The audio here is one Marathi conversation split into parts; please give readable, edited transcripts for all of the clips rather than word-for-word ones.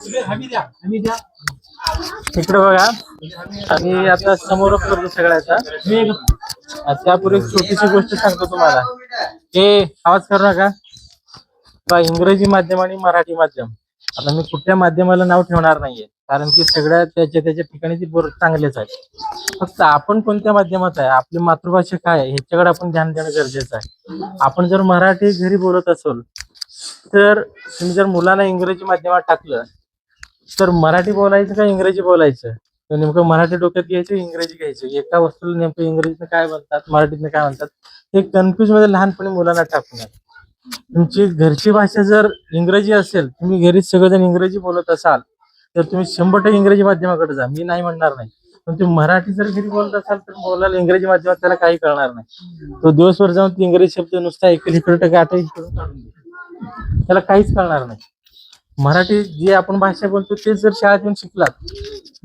इकडे बघा आणि आता समोर करतो सगळ्याचा त्यापूर्वी एक छोटीशी गोष्ट सांगतो तुम्हाला. हे आवाज करू नका. इंग्रजी माध्यम आणि मराठी माध्यम, आता मी कुठल्या माध्यमाला नाव ठेवणार नाहीये, कारण की सगळ्या त्याच्या त्याच्या ठिकाणी ती चांगलेच आहे. फक्त आपण कोणत्या माध्यमात आहे, आपली मातृभाषा काय आहे ह्याच्याकडे आपण ध्यान देणं गरजेचं आहे. आपण जर मराठी घरी बोलत असेल तर तुम्ही जर मुलांना इंग्रजी माध्यमात टाकलं तर मराठी बोलायचं का इंग्रजी बोलायचं, नेमकं मराठी डोक्यात घ्यायचं इंग्रजी घ्यायचं, एका वस्तूला नेमकं इंग्रजीतनं काय म्हणतात मराठीतनं काय म्हणतात हे कन्फ्युज मध्ये लहानपणी मुलांना टाकू नये. तुमची घरची भाषा जर इंग्रजी असेल, तुम्ही घरी सगळेजण इंग्रजी बोलत असाल तर तुम्ही 100% इंग्रजी माध्यमाकडे जा, मी नाही म्हणणार नाही. पण तुम्ही मराठी जर घरी बोलत असाल तर मुलाला इंग्रजी माध्यमात त्याला काही कळणार नाही. तो दिवसभर जाऊन ती इंग्रजी शब्द नुसता ऐकून इकडे गाठ इकडून काढून दे, त्याला काहीच कळणार नाही. मराठी जी आपण भाषा बोलतो ते जर शाळेत येऊन शिकलात,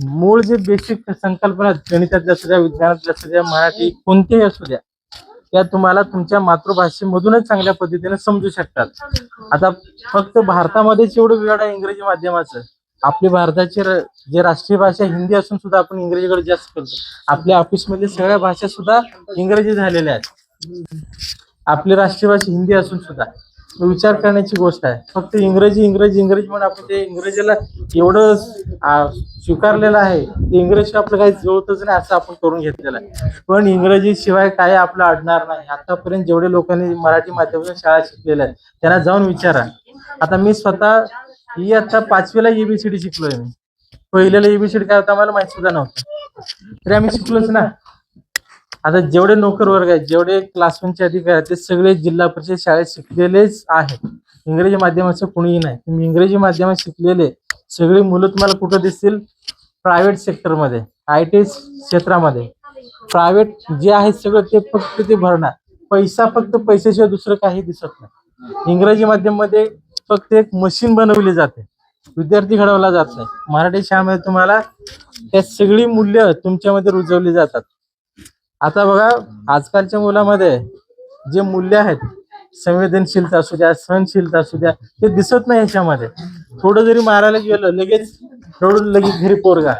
मूळ जे बेसिक संकल्पना गणितातल्या असू द्या, विज्ञानातल्या असू द्या, मराठी कोणतेही असू द्या, त्या तुम्हाला तुमच्या मातृभाषेमधूनच चांगल्या पद्धतीने समजू शकतात. आता फक्त भारतामध्येच एवढं वेळ आहे इंग्रजी माध्यमाचं. आपली भारताची जे राष्ट्रीय भाषा हिंदी असून सुद्धा आपण इंग्रजीकडे जास्त करतो. आपल्या ऑफिसमधल्या सगळ्या भाषा सुद्धा इंग्रजी झालेल्या आहेत. आपली राष्ट्रीय भाषा हिंदी असून सुद्धा विचार करण्याची गोष्ट आहे. फक्त इंग्रजी इंग्रजी इंग्रजी म्हणून आपण ते इंग्रजीला एवढं स्वीकारलेलं आहे, ते इंग्रजी आपलं काही जुळतच नाही असं आपण करून घेतलेलं आहे. पण इंग्रजी शिवाय काय आपलं अडणार नाही. आतापर्यंत जेवढे लोकांनी मराठी माध्यमातून शाळा शिकलेल्या आहेत त्यांना जाऊन विचारा. आता मी स्वतः ही आता 5वीला एबीसीडी शिकलोय. मी पहिल्याला एबीसीडी काय होता मला माहित सुद्धा नव्हतं, तरी आम्ही शिकलोच ना. आता जेवढे नोकर वर्ग आहेत, जेवढे क्लास 1चे अधिकारी आहेत, ते सगळे जिल्हा परिषद शाळेत शिकलेलेच आहेत. इंग्रजी माध्यमाचं कुणीही नाही. तुम्ही इंग्रजी माध्यमात शिकलेले सगळी मुलं तुम्हाला कुठं दिसतील? प्रायव्हेट सेक्टरमध्ये, IT क्षेत्रामध्ये. प्रायव्हेट जे आहे सगळं ते फक्त ते भरणार पैसा, फक्त पैशाशिवाय दुसरं काही दिसत नाही. इंग्रजी माध्यम मध्ये फक्त एक मशीन बनवली जाते, विद्यार्थी घडवला जात नाही. मराठी शाळेमध्ये तुम्हाला त्या सगळी मूल्य तुमच्यामध्ये रुजवली जातात. आता बघा आजकालच्या मुलामध्ये जे मूल्य आहेत, संवेदनशीलता असू द्या, सहनशीलता असू द्या, ते दिसत नाही याच्यामध्ये. थोडं जरी मारायला गेलं लगेच रडून लगेच घरी पोरगा,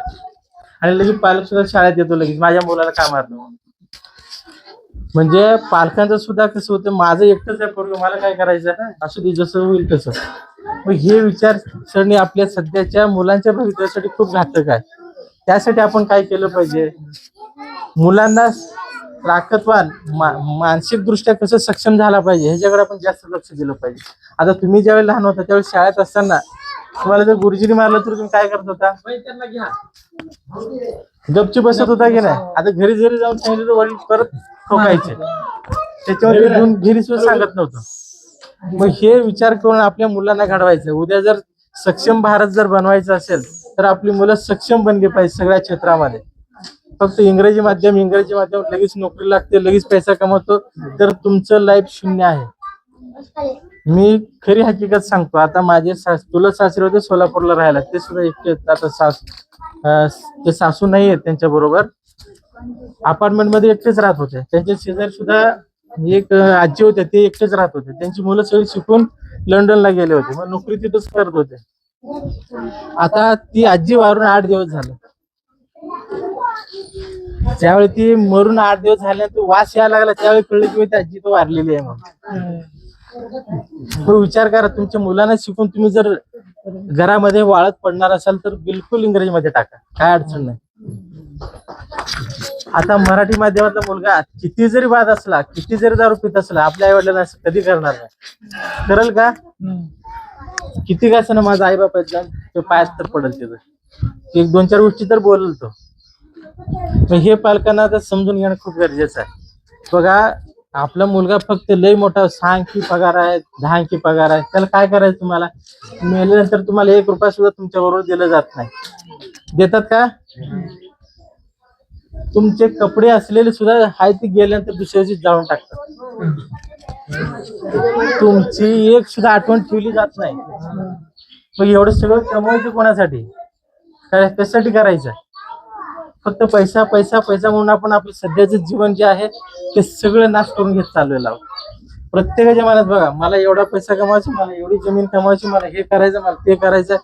आणि लगेच पालक सुद्धा शाळेत येतो लगेच माझ्या मुलाला का मारलं. म्हणजे पालकांचं सुद्धा कसं होतं, माझं एकटंच आहे पोरग, मला काय करायचं, असू दे जसं होईल तसं. मग हे विचारसरणी आपल्या सध्याच्या मुलांच्या भवितव्यासाठी खूप घातक आहे. त्यासाठी आपण काय केलं पाहिजे, मुलांना ताकदवान मानसिक दृष्ट्या कसं सक्षम झाला पाहिजे ह्याच्याकडे आपण जास्त लक्ष दिलं पाहिजे. आता तुम्ही ज्यावेळी लहान होता त्यावेळी शाळेत असताना तुम्हाला जर गुरुजीने मारलं तर तुम्ही काय करत होता? गपची बसत होता की नाही? आता घरी जरी जाऊन सांगितलं तर वडील परत ठोकायचे, त्याच्यावर घेऊन घरी सुद्धा सांगत नव्हतं. मग हे विचार करून आपल्या मुलांना घडवायचं. उद्या जर सक्षम भारत जर बनवायचं असेल तर आपली मुलं सक्षम बनली पाहिजे सगळ्या क्षेत्रामध्ये. फक्त इंग्रजी माध्यम लगेच नोकरी लागते, लगेच पैसा कमवतो तर तुमचं लाईफ शून्य आहे. मी खरी हकीकत सांगतो. आता माझे चुलत सासरे होते सोलापूरला राहायला, ते सुद्धा एकटे. आता ते सासू नाही आहेत त्यांच्या बरोबर, अपार्टमेंट मध्ये एकटेच राहत होते. त्यांच्या शेजारी सुद्धा एक आजी होते, ते एकटेच राहत होते. त्यांची मुलं सगळी शिकून लंडनला गेले होते, मग नोकरी तिथंच करत होते. आता ती आजी वारून 8 दिवस झाले. ज्यावेळी ती मरून 8 दिवस झाल्यानंतर वास यायला लागला त्यावेळी कळलं की ती आजी तो वारलेली आहे. मग विचार करा, तुमच्या मुलांना शिकून तुम्ही जर घरामध्ये वाळत पडणार असाल तर बिलकुल इंग्रजीमध्ये टाका, काय अडचण नाही. आता मराठी माध्यमातला मुलगा किती जरी बाद असला, किती जरी दारू पित असला, आपल्या आई वडिलांना असं कधी करणार नाही. करेल का? किती काय ना माझा आई बाप ते पायात तर पडेल, त्याचं 1-2-4 गोष्टी तर बोलल तो. हे पालकांना आता समजून घेणं खूप गरजेचं आहे. बघा आपला मुलगा फक्त लय मोठा 6 अंकी पगार आहे, 10 अंकी पगार आहे, त्याला काय करायचं? तुम्हाला मेल्यानंतर तुम्हाला 1 रुपया सुद्धा तुमच्या बरोबर दिला जात नाही. देतात का? तुमचे कपडे असलेले सुद्धा हाय ते गेल्यानंतर दुसऱ्या दिवशी जाळून टाकतात. तुमची एक सुद्धा आठवण ठेवली जात नाही. मग एवढं सगळं कमवायचं कोणासाठी? काय त्यासाठी करायचं? फक्त पैसा पैसा पैसा म्हणून आपण आपलं सध्याचं जीवन जे आहे ते सगळं नाश करून घेत चाललेलं आहोत. प्रत्येकाच्या मनात बघा, मला एवढा पैसा कमवायचा, मला एवढी जमीन कमवायची, मला हे करायचं, मला ते करायचं.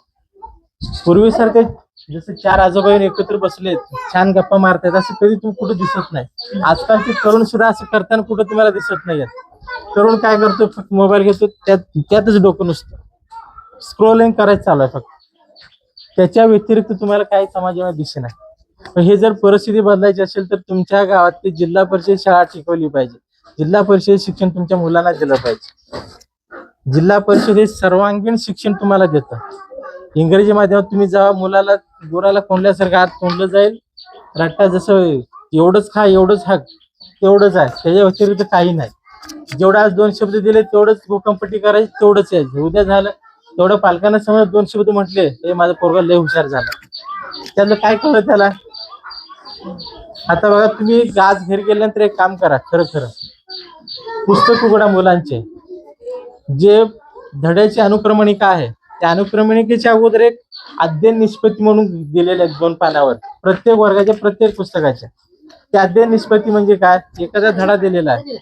पूर्वीसारखे जसं चार आजोबा एकत्र बसलेत छान गप्पा मारतायत असं कधी तुम्ही कुठे दिसत नाही. आजकालचे तरुण सुद्धा असं करताना कुठं तुम्हाला दिसत नाहीयेत. तरुण काय करतो, फक्त मोबाईल घेतो, त्यातच डोकं नुसतं स्क्रोलिंग करायचं चालू आहे फक्त. त्याच्या व्यतिरिक्त तुम्हाला काही समाजामध्ये दिसेना. हे जर परिस्थिती बदलायची असेल तर तुमच्या गावात जिल्हा परिषद शाळा शिकवली पाहिजे. जिल्हा परिषद शिक्षण तुमच्या मुलांना दिलं पाहिजे. जिल्हा परिषद हे सर्वांगीण शिक्षण तुम्हाला देतं. इंग्रजी माध्यमात तुम्ही जेव्हा मुलाला गुराला कोंडल्यासारखं आत कोंडलं जाईल, रट्टा जसं एवढंच खा एवढंच हाक तेवढंच आहे, त्याच्या व्यतिरिक्त काही नाही. जेवढं आज 2 शब्द दिले तेवढंच भूकंपट्टी करायची, तेवढंच यायचं. उद्या झालं तेवढं पालकांना समज 2 शब्द म्हटले, हे माझा पोरगा लय हुशार झाला, त्याला काय कळलं त्याला. आता बघा, तुम्ही आज घरी गेल्यानंतर एक काम करा, खरं खरं पुस्तक उघडा मुलांचे. जे धड्याची अनुक्रमणिका आहे त्या अनुक्रमणिकेच्या अगोदर एक अध्ययन निष्पत्ती म्हणून दिलेले आहेत 2 पानावर प्रत्येक वर्गाच्या प्रत्येक पुस्तकाच्या. त्या अध्ययन निष्पत्ती म्हणजे काय, एखादा धडा दिलेला आहे,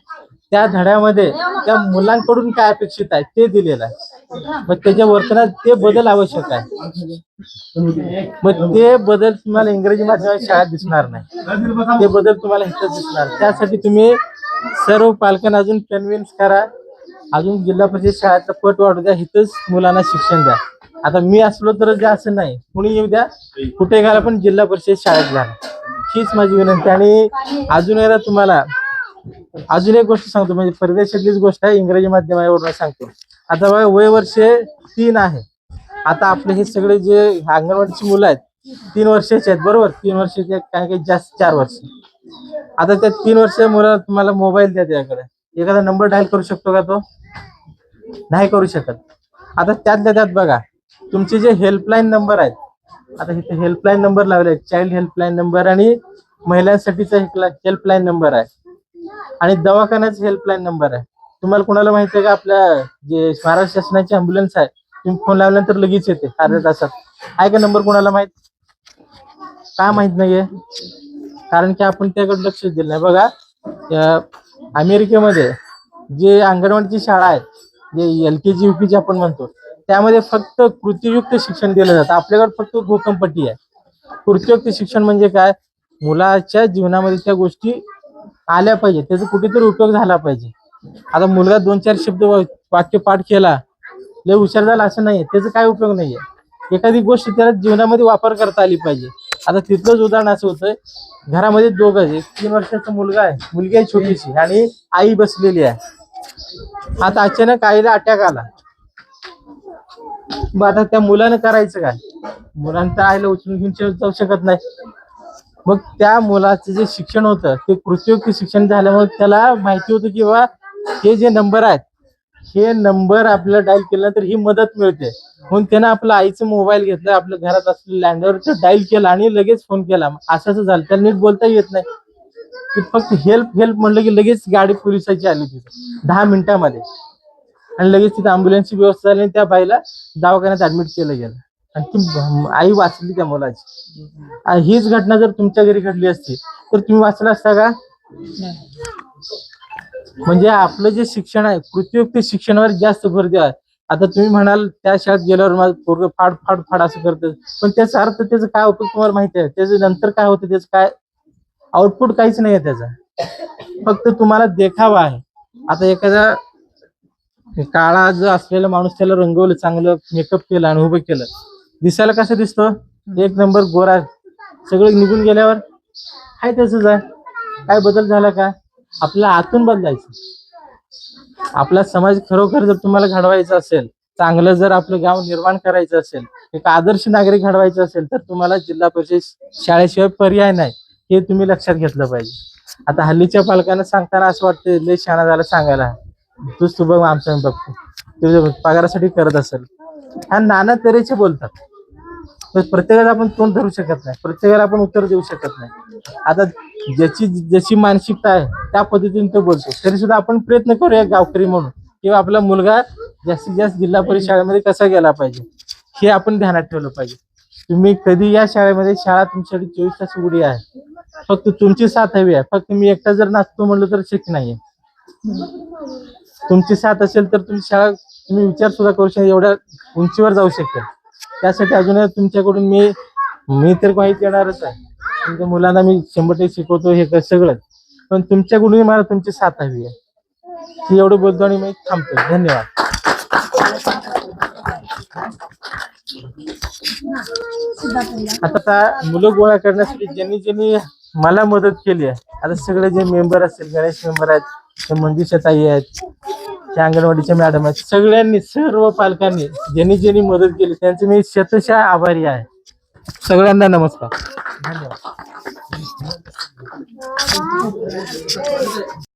त्या धड्यामध्ये त्या मुलांकडून काय अपेक्षित आहे ते दिलेलं आहे. मग त्याच्या वर्तनात ते बदल आवश्यक आहे. मग ते बदल तुम्हाला इंग्रजी माध्यमात शाळेत दिसणार नाही, ते बदल तुम्हाला इथं दिसणार. त्यासाठी तुम्ही सर्व पालकांना अजून कन्व्हिन्स करा, अजून जिल्हा परिषद शाळेचा पट वाढू द्या, इथंच मुलांना शिक्षण द्या. आता मी असलो तर जे असं नाही, कुणी येऊ द्या, कुठे घाला, पण जिल्हा परिषद शाळेत घाला, हीच माझी विनंती. आणि अजून एकदा तुम्हाला अजून एक गोष्ट सांगतो, म्हणजे परदेशातलीच गोष्ट आहे, इंग्रजी माध्यमावरून सांगतो. आता बघा, वय वर्ष 3 आहे. आता आपले हे सगळे जे अंगणवाडीची मुलं आहेत 3 वर्षाचे आहेत, बरोबर. 3 वर्षाचे काय काही जास्त 4 वर्ष. आता त्या 3 वर्षाच्या मुलाला तुम्हाला मोबाईल द्या, त्याकडे एखादा नंबर डायल करू शकतो का तो? नाही करू शकत. आता त्यातल्या त्यात बघा, तुमचे जे हेल्पलाईन नंबर आहेत, आता इथे हेल्पलाईन नंबर लावले, चाइल्ड हेल्पलाईन नंबर आणि महिलांसाठीचा हेल्पलाईन नंबर आहे आणि दवाखान्याचा हेल्पलाईन नंबर आहे. तुम्हाला कोणाला माहिती आहे का, आपल्या जे महाराष्ट्र शासनाची अँब्युलन्स आहे, तुम्ही फोन लावल्यानंतर लगेच येते अर्ध्या तासात, आहे का नंबर कोणाला माहित? का माहित नाहीये? कारण की आपण त्याकडे लक्ष दिलं नाही. बघा, अमेरिकेमध्ये जे अंगणवाडीची शाळा आहेत, जे LKG UKG आपण म्हणतो, त्यामध्ये फक्त कृतीयुक्त शिक्षण दिलं जातं. आपल्याकडे फक्त भूकंपट्टी आहे. कृतीयुक्त शिक्षण म्हणजे काय, मुलाच्या जीवनामध्ये त्या गोष्टी आल्या पाहिजे, त्याचा कुठेतरी उपयोग झाला पाहिजे. आता मुलगा 2-4 शब्द वाक्य पाठ केला, लय हुशार झाला असं नाही, त्याचा काय उपयोग नाहीये. एखादी गोष्ट त्याला जीवनामध्ये वापर करता आली पाहिजे. आता तिथलंच उदाहरण असं होतंय, घरामध्ये दोघं, एक 3 वर्षाचा मुलगा आहे, मुलगी आहे छोटीशी, आणि आई बसलेली आहे. आता अचानक आईला अटॅक आला, मग आता त्या मुलानं करायचं काय? मुलांना तर आईला उचलून घेऊन जाऊ शकत नाही. मग त्या मुलाचं जे शिक्षण होतं ते कृतीयुक्त शिक्षण झाल्यामुळे त्याला माहिती होतं की बाबा हे जे नंबर आहेत, हे नंबर आपल्याला डायल केल्यानंतर ही मदत मिळते. म्हणून त्यानं आपला आईचं मोबाईल घेतला, आपल्या घरात असलेल्या लँडवर डायल केला आणि लगेच फोन केला. असं झालं, त्याला नीट बोलता येत नाही, की फक्त हेल्प हेल्प म्हणलं की लगेच गाडी पोलिसाची आली तिथं 10 मिनिटांमध्ये, आणि लगेच तिथे अँब्युलन्सची व्यवस्था झाली आणि त्या बाईला दवाखान्यात ऍडमिट केलं गेलं आणि ती आई वाचली त्या मुलाची. हीच घटना जर तुमच्या घरी घडली असती तर तुम्ही वाचला असता का? म्हणजे आपलं जे शिक्षण आहे कृतीयुक्त शिक्षणावर जास्त भर द्या. आता तुम्ही म्हणाल त्या शाळेत गेल्यावर माझं पोरगं फाड फाड फाड असं करतं, पण त्याचा अर्थ, त्याचा काय उपयोग तुम्हाला माहिती आहे? त्याचं नंतर काय होतं, त्याचं काय आउटपुट काहीच नाही आहे त्याचा, फक्त तुम्हाला देखावा आहे. आता एखादा काळा जो असलेला माणूस, त्याला रंगवलं, चांगलं मेकअप केलं आणि उभं केलं, दिसायला कसं दिसतो, 1 नंबर गोरा. सगळं निघून गेल्यावर काय त्याच आहे, काय बदल झाला का? आपल्या आतून बदलायचं. आपला समाज खरोखर जर तुम्हाला घडवायचा असेल, चांगलं जर आपलं गाव निर्माण करायचं असेल, एक आदर्श नागरिक घडवायचं असेल, तर तुम्हाला जिल्हा परिषद शाळेशिवाय पर्याय नाही, हे तुम्ही लक्षात घेतलं पाहिजे. आता हल्लीच्या पालकांना सांगताना असं वाटतं लय शहाणा झाला सांगायला, तूच तू बघ आमच्या बघतो, तुझ्या पगारासाठी करत असेल, हा नाना तऱ्हेचे बोलतात. प्रत्येकाला आपण तोंड धरू शकत नाही, प्रत्येकाला आपण उत्तर देऊ शकत नाही. आता ज्याची जशी मानसिकता आहे त्या पद्धतीने तो बोलतो. तरी सुद्धा आपण प्रयत्न करूया गावकरी म्हणून, किंवा आपला मुलगा जास्तीत जास्त जिल्हा परिषद शाळेमध्ये कसा गेला पाहिजे हे आपण ध्यानात ठेवलं पाहिजे. तुम्ही कधी या शाळेमध्ये, शाळा तुमच्यासाठी 24 तास उघडी आहे, फक्त तुमची साथ हवी आहे. फक्त मी एकटा जर नाचतो म्हणलं तर शक्य नाहीये. तुमची साथ असेल तर तुम्ही शाळा, तुम्ही विचार सुद्धा करू शकता, एवढ्या उंचीवर जाऊ शकता. त्यासाठी अजूनही तुमच्याकडून मी तर माहिती देणारच आहे. तुमच्या मुलांना मी 100% शिकवतो हे सगळं, पण तुमच्याकडून मला तुमची साथ हवी आहे. ही एवढं बोलतो आणि मी थांबतो. धन्यवाद. आता मुलं गोळा करण्यासाठी ज्यांनी ज्यांनी मला मदत केली आहे, आता सगळे जे मेंबर असतील, गणेश मेंबर आहेत, ते मंजुषा ताई आहेत, त्या अंगणवाडीच्या मॅडम आहेत, सगळ्यांनी, सर्व पालकांनी ज्यांनी ज्यांनी मदत केली त्यांचे मी शतशः आभारी आहे. सगळ्यांना नमस्कार. धन्यवाद.